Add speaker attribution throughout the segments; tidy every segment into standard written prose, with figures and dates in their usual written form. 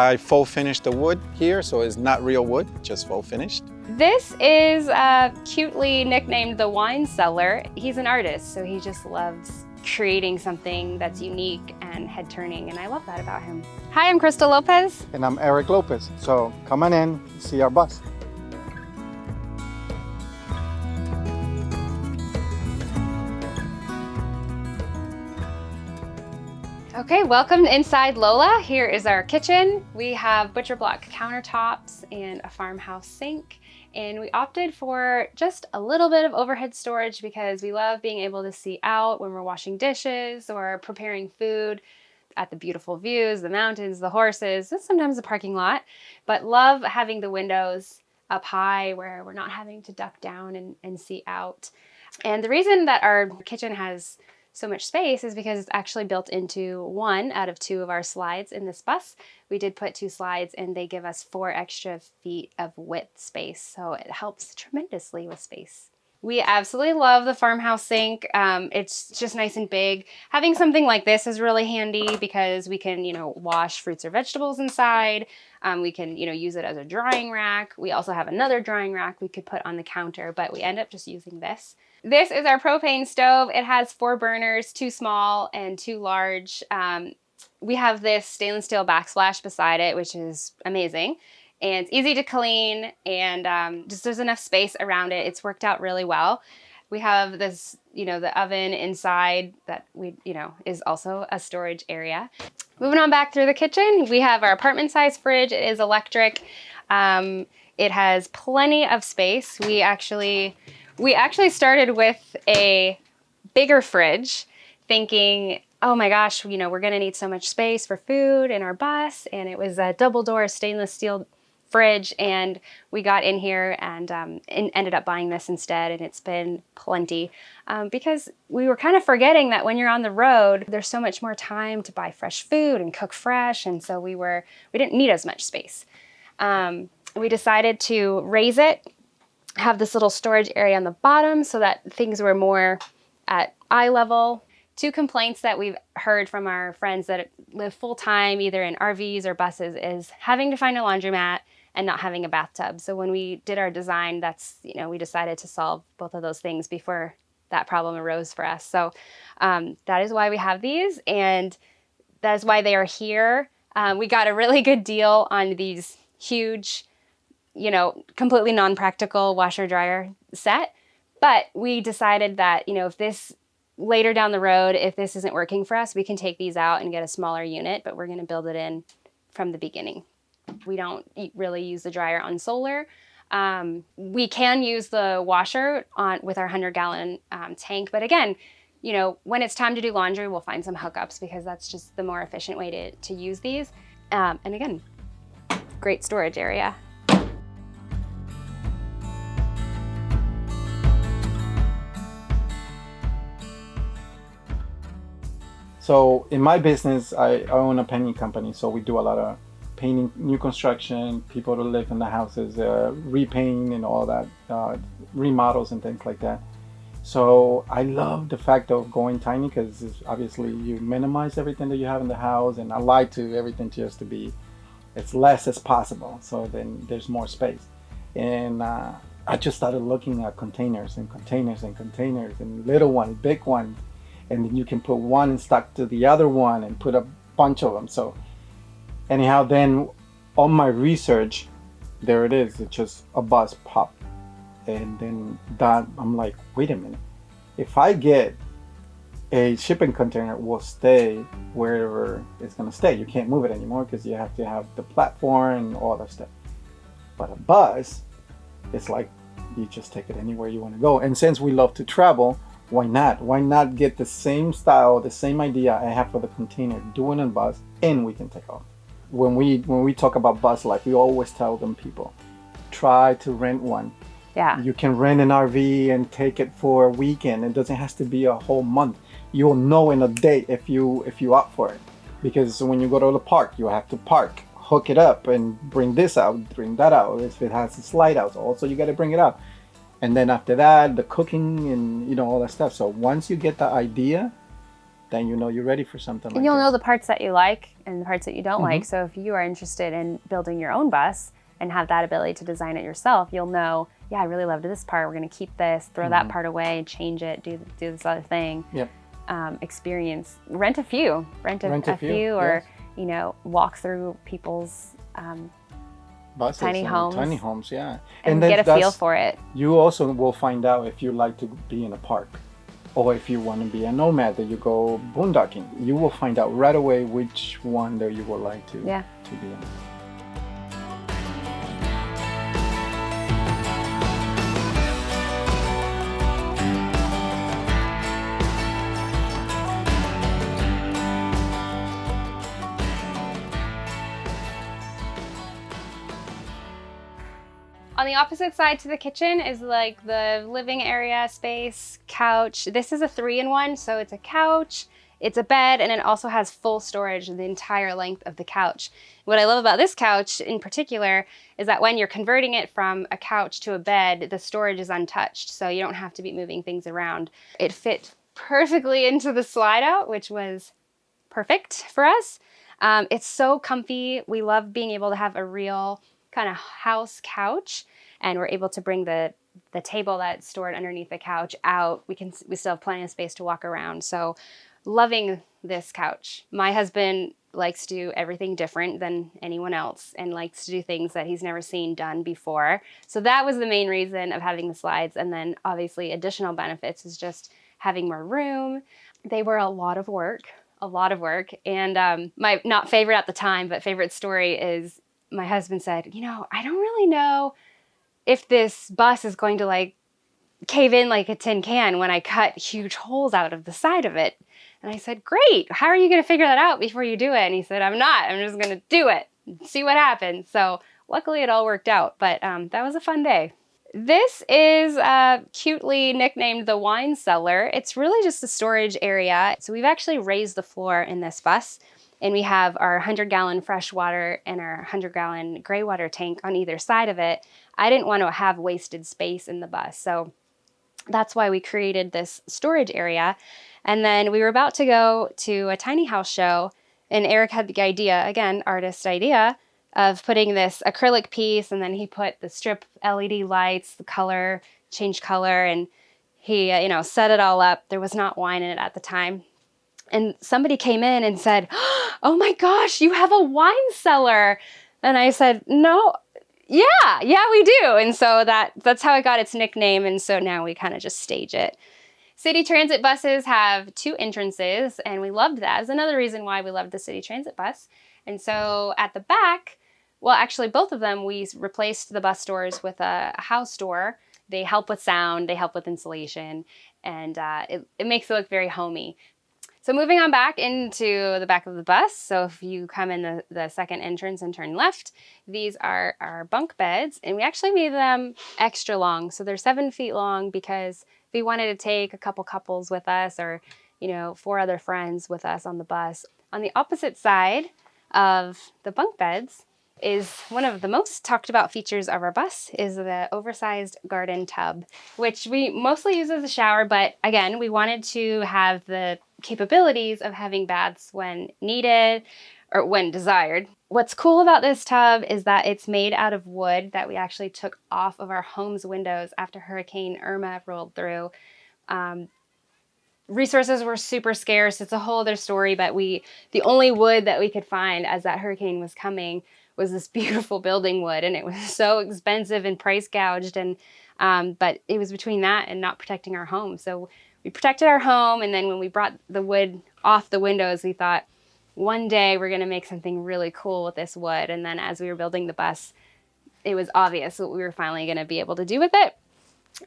Speaker 1: I full finished the wood here, so it's not real wood, just full finished.
Speaker 2: This is cutely nicknamed the wine cellar. He's an artist, so he just loves creating something that's unique and head-turning, and I love that about him. Hi, I'm Crystal Lopez.
Speaker 3: And I'm Eric Lopez. So come on in, see our bus.
Speaker 2: Okay, welcome inside Lola. Here is our kitchen. We have butcher block countertops and a farmhouse sink. And we opted for just a little bit of overhead storage because we love being able to see out when we're washing dishes or preparing food at the beautiful views, the mountains, the horses, and sometimes the parking lot. But love having the windows up high where we're not having to duck down and see out. And the reason that our kitchen has so much space is because it's actually built into one out of two of our slides in this bus. We did put 2 slides and they give us 4 extra feet of width space, so it helps tremendously with space. We absolutely love the farmhouse sink. It's just nice and big. Having something like this is really handy because we can, wash fruits or vegetables inside. We can, use it as a drying rack. We also have another drying rack we could put on the counter, but we end up just using this. This is our propane stove. It has 4 burners, 2 small and 2 large. We have this stainless steel backsplash beside it, which is amazing. And it's easy to clean and just there's enough space around it. It's worked out really well. We have this, the oven inside that is also a storage area. Moving on back through the kitchen, we have our apartment size fridge. It is electric. It has plenty of space. We actually started with a bigger fridge thinking, oh my gosh, we're gonna need so much space for food in our bus. And it was a double door stainless steel fridge. And we got in here and ended up buying this instead. And it's been plenty because we were kind of forgetting that when you're on the road, there's so much more time to buy fresh food and cook fresh. And so we didn't need as much space. We decided to raise it, have this little storage area on the bottom so that things were more at eye level. 2 complaints that we've heard from our friends that live full-time, either in RVs or buses, is having to find a laundromat and not having a bathtub. So when we did our design, we decided to solve both of those things before that problem arose for us. So that is why we have these, and that is why they are here. We got a really good deal on these huge, completely non-practical washer dryer set. But we decided that, if this later down the road, if this isn't working for us, we can take these out and get a smaller unit, but we're going to build it in from the beginning. We don't really use the dryer on solar. We can use the washer with our 100-gallon tank. But again, when it's time to do laundry, we'll find some hookups because that's just the more efficient way to use these. And again, great storage area.
Speaker 3: So in my business, I own a painting company. So we do a lot of painting, new construction, people to live in the houses, repaint and all that, remodels and things like that. So I love the fact of going tiny because obviously you minimize everything that you have in the house, and I like to everything just to be as less as possible. So then there's more space. And I just started looking at containers and containers and containers and little ones, big ones. And then you can put one stuck to the other one and put a bunch of them. So anyhow, then on my research, there it is. It's just a bus pop. And then that I'm like, wait a minute. If I get a shipping container, it will stay wherever it's gonna stay. You can't move it anymore because you have to have the platform and all that stuff. But a bus, it's like you just take it anywhere you want to go. And since we love to travel, why not? Why not get the same style, the same idea I have for the container, do it on bus, and we can take off. When we talk about bus life, we always tell them people, try to rent one.
Speaker 2: Yeah.
Speaker 3: You can rent an RV and take it for a weekend. It doesn't have to be a whole month. You'll know in a day if you opt for it. Because when you go to the park, you have to park, hook it up, and bring this out, bring that out. If it has a slide out, also you got to bring it out. And then after that, the cooking and all that stuff. So once you get the idea, then you know you're ready for something like
Speaker 2: And you'll
Speaker 3: this.
Speaker 2: know the parts that you like and the parts that you don't like.
Speaker 3: Mhm.
Speaker 2: So if you are interested in building your own bus and have that ability to design it yourself, you'll know, yeah, I really loved this part. We're going to keep this, throw that part away, change it, do this other thing.
Speaker 3: Yep.
Speaker 2: Experience, rent a few, or, you know, walk through people's
Speaker 3: Buses
Speaker 2: tiny
Speaker 3: and
Speaker 2: homes.
Speaker 3: Tiny homes, yeah.
Speaker 2: and
Speaker 3: then
Speaker 2: get a feel for it.
Speaker 3: You also will find out if you like to be in a park, or if you want to be a nomad that you go boondocking. You will find out right away which one that you would like to be in.
Speaker 2: On the opposite side to the kitchen is like the living area space, couch. This is a 3-in-1, so it's a couch, it's a bed, and it also has full storage the entire length of the couch. What I love about this couch in particular is that when you're converting it from a couch to a bed, the storage is untouched, so you don't have to be moving things around. It fit perfectly into the slide out, which was perfect for us. It's so comfy. We love being able to have a real kind of house couch, and we're able to bring the table that's stored underneath the couch out. We still have plenty of space to walk around. So loving this couch. My husband likes to do everything different than anyone else and likes to do things that he's never seen done before. So that was the main reason of having the slides. And then obviously additional benefits is just having more room. They were a lot of work. And my, not favorite at the time, but favorite story is my husband said, you know, I don't really know if this bus is going to like cave in like a tin can when I cut huge holes out of the side of it. And I said, great, how are you going to figure that out before you do it? And he said, I'm just going to do it, see what happens. So luckily it all worked out, but that was a fun day. This is cutely nicknamed the wine cellar. It's really just a storage area. So we've actually raised the floor in this bus, and we have our 100-gallon fresh water and our 100-gallon gray water tank on either side of it. I didn't want to have wasted space in the bus, so that's why we created this storage area. And then we were about to go to a tiny house show, and Eric had the idea, again, artist idea, of putting this acrylic piece, and then he put the strip LED lights, the color, changed color, and he, set it all up. There was not wine in it at the time. And somebody came in and said, oh my gosh, you have a wine cellar. And I said, no, yeah, we do. And so that's how it got its nickname. And so now we kind of just stage it. City transit buses have 2 entrances, and we loved that. It's another reason why we loved the city transit bus. And so at the back, well, actually both of them, we replaced the bus doors with a house door. They help with sound, they help with insulation, and it makes it look very homey. So moving on back into the back of the bus, so if you come in the second entrance and turn left, these are our bunk beds, and we actually made them extra long. So they're 7 feet long because we wanted to take a couple couples with us, or 4 other friends with us on the bus. On the opposite side of the bunk beds is one of the most talked about features of our bus is the oversized garden tub, which we mostly use as a shower, but again, we wanted to have the capabilities of having baths when needed or when desired. What's cool about this tub is that it's made out of wood that we actually took off of our home's windows after Hurricane Irma rolled through. Resources were super scarce. It's a whole other story, but the only wood that we could find as that hurricane was coming was this beautiful building wood, and it was so expensive and price gouged, and but it was between that and not protecting our home. So we protected our home, and then when we brought the wood off the windows, we thought one day we're going to make something really cool with this wood. And then as we were building the bus, it was obvious what we were finally going to be able to do with it.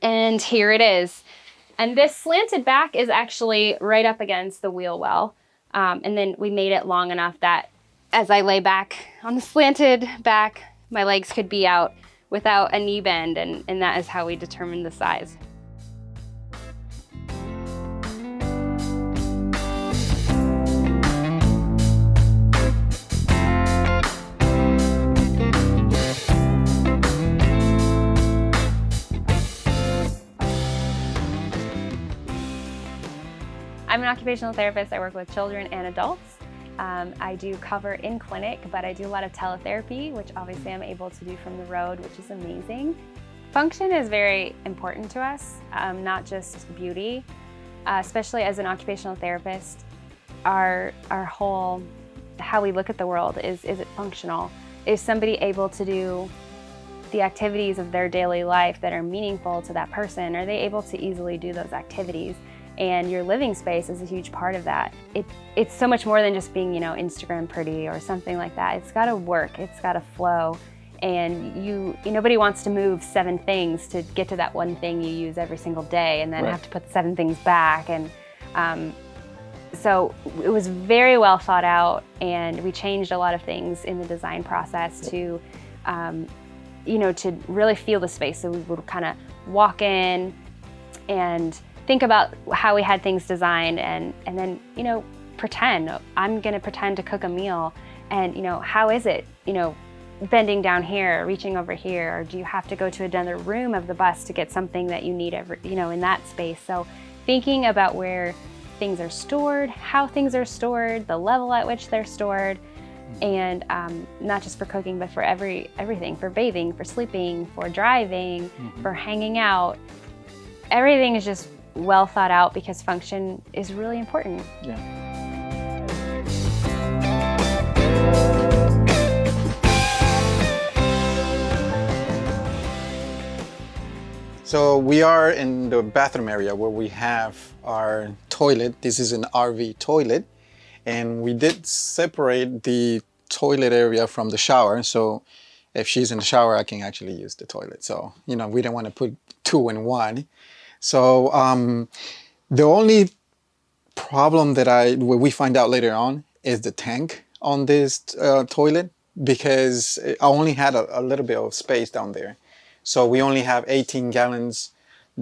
Speaker 2: And here it is. And this slanted back is actually right up against the wheel well. And then we made it long enough that as I lay back on the slanted back, my legs could be out without a knee bend, and that is how we determined the size. I'm an occupational therapist. I work with children and adults. I do cover in clinic, but I do a lot of teletherapy, which obviously I'm able to do from the road, which is amazing. Function is very important to us, not just beauty. Especially as an occupational therapist, our whole, how we look at the world is it functional? Is somebody able to do the activities of their daily life that are meaningful to that person? Are they able to easily do those activities? And your living space is a huge part of that. It's so much more than just being, Instagram pretty or something like that. It's gotta work, it's gotta flow. And nobody wants to move 7 things to get to that one thing you use every single day and then
Speaker 3: Right.
Speaker 2: have to put 7 things back. And so it was very well thought out, and we changed a lot of things in the design process to, to really feel the space. So we would kind of walk in and think about how we had things designed and then, pretend. I'm gonna pretend to cook a meal and, how is it, bending down here, reaching over here, or do you have to go to another room of the bus to get something that you need in that space? So thinking about where things are stored, how things are stored, the level at which they're stored, and not just for cooking, but for everything, for bathing, for sleeping, for driving, for hanging out. Everything is just well thought out because function is really important.
Speaker 3: Yeah.
Speaker 1: So we are in the bathroom area where we have our toilet. This is an RV toilet, and we did separate the toilet area from the shower. So if she's in the shower, I can actually use the toilet. So, we don't want to put 2 in 1. So the only problem that we find out later on is the tank on this toilet, because I only had a little bit of space down there. So we only have 18 gallons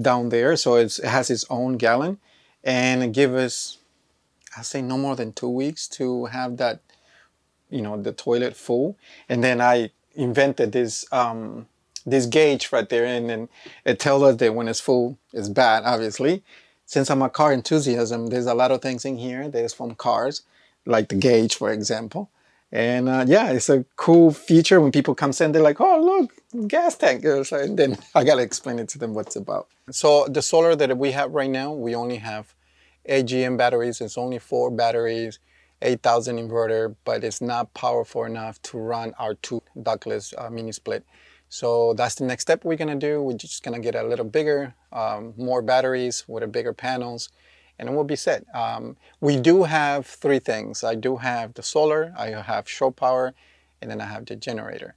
Speaker 1: down there. So it has its own gallon, and it gives us, I'd say, no more than 2 weeks to have that, the toilet full. And then I invented this gauge right there, and then it tells us that when it's full, it's bad, obviously. Since I'm a car enthusiast, there's a lot of things in here that is from cars, like the gauge, for example. And it's a cool feature. When people come in, they're like, oh, look, gas tank. So, and then I got to explain it to them what's about. So the solar that we have right now, we only have AGM batteries. It's only 4 batteries, 8,000 inverter, but it's not powerful enough to run our 2 ductless mini split. So that's the next step we're going to do. We're just going to get a little bigger, more batteries with a bigger panels, and then we'll be set. We do have 3 things. I do have the solar, I have shore power, and then I have the generator.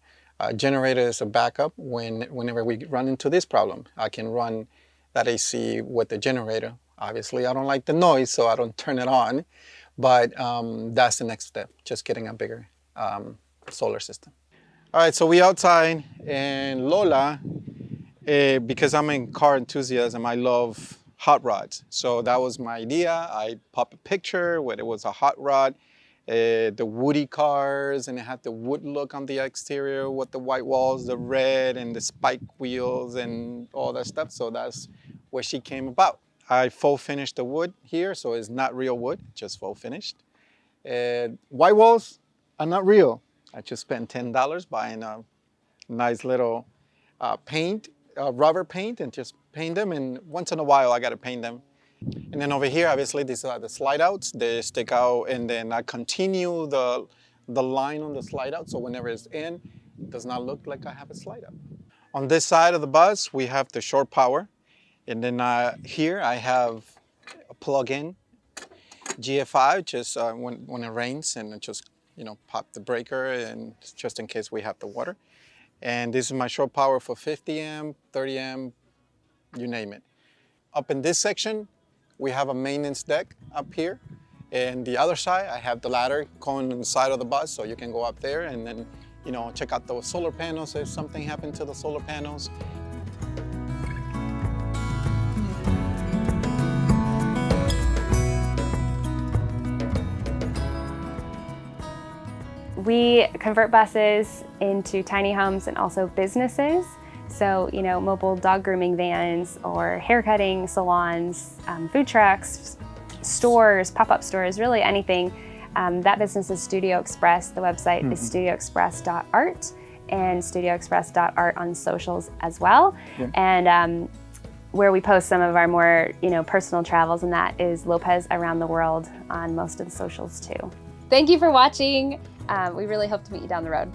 Speaker 1: Generator is a backup whenever we run into this problem. I can run that AC with the generator. Obviously, I don't like the noise, so I don't turn it on. But that's the next step, just getting a bigger solar system. All right, so we outside, and Lola, because I'm a car enthusiast, I love hot rods. So that was my idea. I popped a picture where it was a hot rod, the woody cars, and it had the wood look on the exterior with the white walls, the red, and the spike wheels, and all that stuff. So that's where she came about. I full finished the wood here, so it's not real wood, just full finished. White walls are not real. I just spent $10 buying a nice little paint, rubber paint, and just paint them. And once in a while, I got to paint them. And then over here, obviously, these are the slide outs. They stick out, and then I continue the line on the slide out, so whenever it's in, it does not look like I have a slide out. On this side of the bus, we have the shore power. And then here I have a plug-in GFI, just when it rains, and it just pop the breaker, and just in case we have the water. And this is my shore power for 50 amp, 30 amp, you name it. Up in this section, we have a maintenance deck up here. And the other side, I have the ladder going on the side of the bus, so you can go up there and then check out the solar panels if something happened to the solar panels.
Speaker 2: We convert buses into tiny homes and also businesses. So, mobile dog grooming vans or haircutting salons, food trucks, stores, pop-up stores, really anything. That business is Studio Express. The website is studioexpress.art and studioexpress.art on socials as well.
Speaker 3: Yeah.
Speaker 2: And where we post some of our more, personal travels, and that is Lopez Around the World on most of the socials too. Thank you for watching. We really hope to meet you down the road.